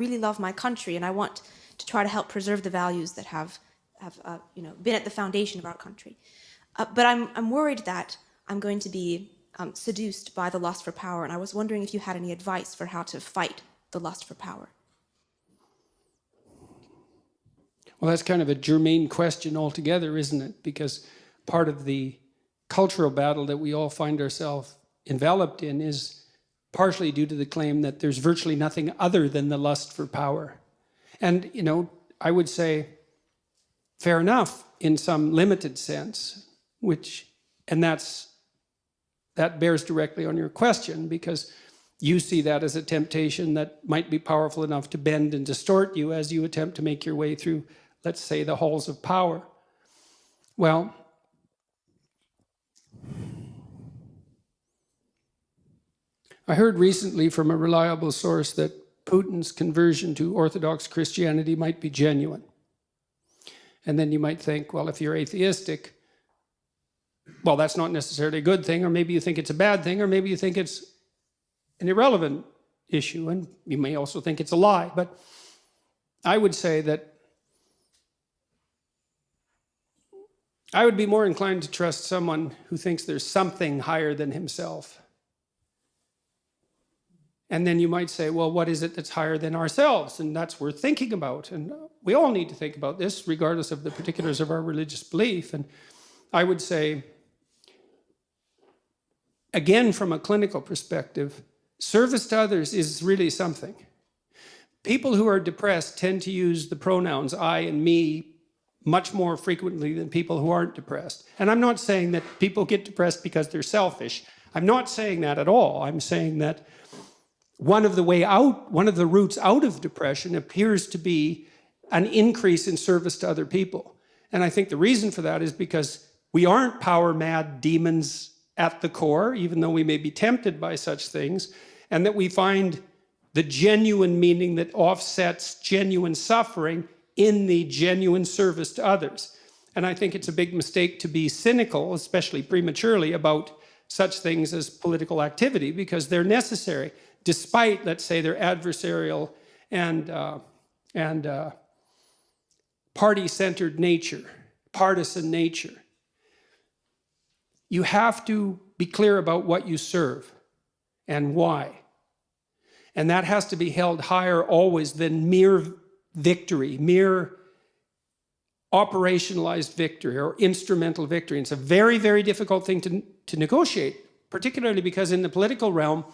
really love my country, and I want to try to help preserve the values that have been at the foundation of our country. But I'm worried that I'm going to be seduced by the lust for power, and I was wondering if you had any advice for how to fight the lust for power. Well, that's kind of a germane question altogether, isn't it? Because part of the cultural battle that we all find ourselves enveloped in is partially due to the claim that there's virtually nothing other than the lust for power. And, I would say, fair enough in some limited sense, that bears directly on your question, because you see that as a temptation that might be powerful enough to bend and distort you as you attempt to make your way through, let's say, the halls of power. Well, I heard recently from a reliable source that Putin's conversion to Orthodox Christianity might be genuine. And then you might think, well, if you're atheistic, well, that's not necessarily a good thing, or maybe you think it's a bad thing, or maybe you think it's an irrelevant issue, and you may also think it's a lie. But I would say that I would be more inclined to trust someone who thinks there's something higher than himself. And then you might say, well, what is it that's higher than ourselves? And that's worth thinking about. And we all need to think about this, regardless of the particulars of our religious belief. And I would say, again, from a clinical perspective, service to others is really something. People who are depressed tend to use the pronouns I and me much more frequently than people who aren't depressed. And I'm not saying that people get depressed because they're selfish. I'm not saying that at all. I'm saying that one of the routes out of depression appears to be an increase in service to other people. And I think the reason for that is because we aren't power-mad demons at the core, even though we may be tempted by such things, and that we find the genuine meaning that offsets genuine suffering in the genuine service to others. And I think it's a big mistake to be cynical, especially prematurely, about such things as political activity, because they're necessary, despite, let's say, their adversarial and party-centered nature, partisan nature. You have to be clear about what you serve and why. And that has to be held higher always than mere victory, mere operationalized victory or instrumental victory. And it's a very, very difficult thing to negotiate, particularly because in the political realm,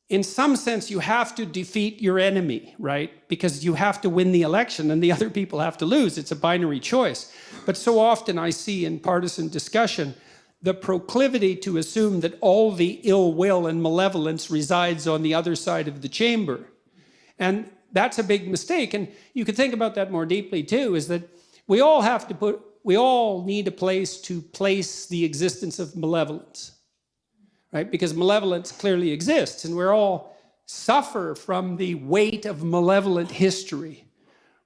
in some sense, you have to defeat your enemy, right? Because you have to win the election and the other people have to lose. It's a binary choice. But so often I see in partisan discussion the proclivity to assume that all the ill will and malevolence resides on the other side of the chamber. And that's a big mistake. And you could think about that more deeply too, is that we all need a place to place the existence of malevolence, right? Because malevolence clearly exists, and we all suffer from the weight of malevolent history,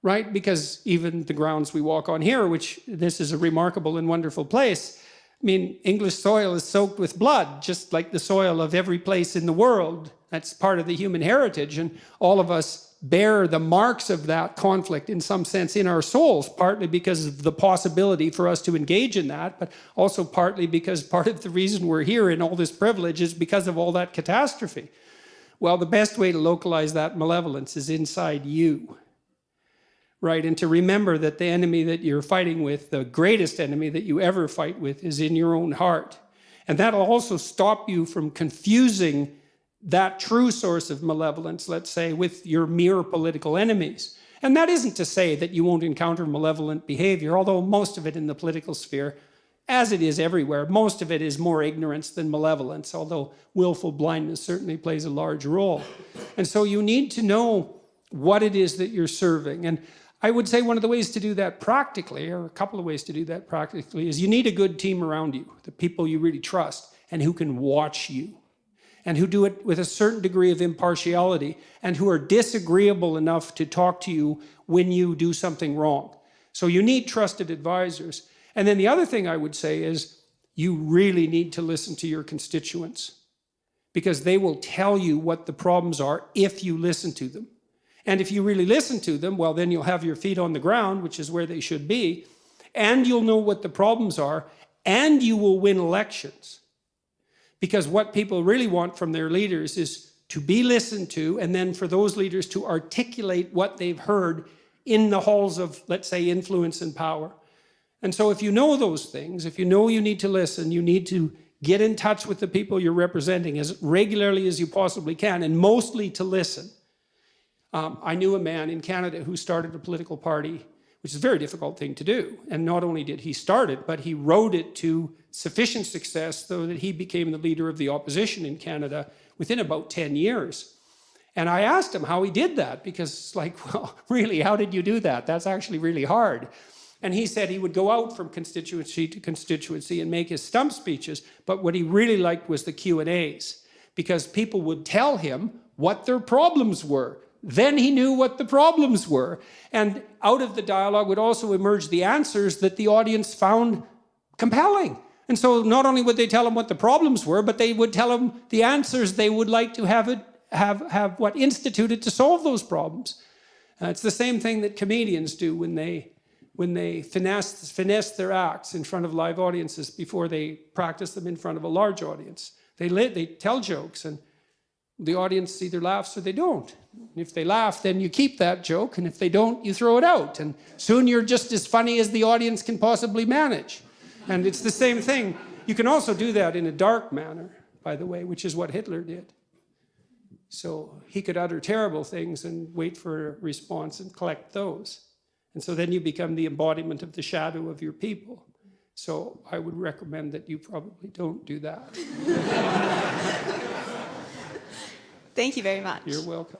right? Because even the grounds we walk on here, which this is a remarkable and wonderful place, I mean, English soil is soaked with blood, just like the soil of every place in the world. That's part of the human heritage, and all of us bear the marks of that conflict in some sense in our souls, partly because of the possibility for us to engage in that, but also partly because part of the reason we're here in all this privilege is because of all that catastrophe. Well, the best way to localize that malevolence is inside you, right? And to remember that the enemy that you're fighting with, the greatest enemy that you ever fight with, is in your own heart. And that'll also stop you from confusing that true source of malevolence, let's say, with your mere political enemies. And that isn't to say that you won't encounter malevolent behavior, although most of it in the political sphere, as it is everywhere, most of it is more ignorance than malevolence, although willful blindness certainly plays a large role. And so you need to know what it is that you're serving. And I would say one of the ways to do that practically, or a couple of ways to do that practically, is you need a good team around you, the people you really trust and who can watch you, and who do it with a certain degree of impartiality, and who are disagreeable enough to talk to you when you do something wrong. So you need trusted advisors. And then the other thing I would say is you really need to listen to your constituents, because they will tell you what the problems are if you listen to them. And if you really listen to them, well, then you'll have your feet on the ground, which is where they should be, and you'll know what the problems are, and you will win elections. Because what people really want from their leaders is to be listened to, and then for those leaders to articulate what they've heard in the halls of, let's say, influence and power. And so if you know those things, if you know you need to listen, you need to get in touch with the people you're representing as regularly as you possibly can, and mostly to listen. I knew a man in Canada who started a political party, which is a very difficult thing to do. And not only did he start it, but he rode it to sufficient success so that he became the leader of the opposition in Canada within about 10 years. And I asked him how he did that, because it's like, well, really, how did you do that? That's actually really hard. And he said he would go out from constituency to constituency and make his stump speeches, but what he really liked was the Q&As, because people would tell him what their problems were. Then he knew what the problems were. And out of the dialogue would also emerge the answers that the audience found compelling. And so not only would they tell him what the problems were, but they would tell him the answers they would like to have what instituted to solve those problems. It's the same thing that comedians do when they finesse their acts in front of live audiences before they practice them in front of a large audience. They tell jokes, and the audience either laughs or they don't. And if they laugh, then you keep that joke, and if they don't, you throw it out. And soon you're just as funny as the audience can possibly manage. And it's the same thing. You can also do that in a dark manner, by the way, which is what Hitler did. So he could utter terrible things and wait for a response and collect those. And so then you become the embodiment of the shadow of your people. So I would recommend that you probably don't do that. Thank you very much. You're welcome.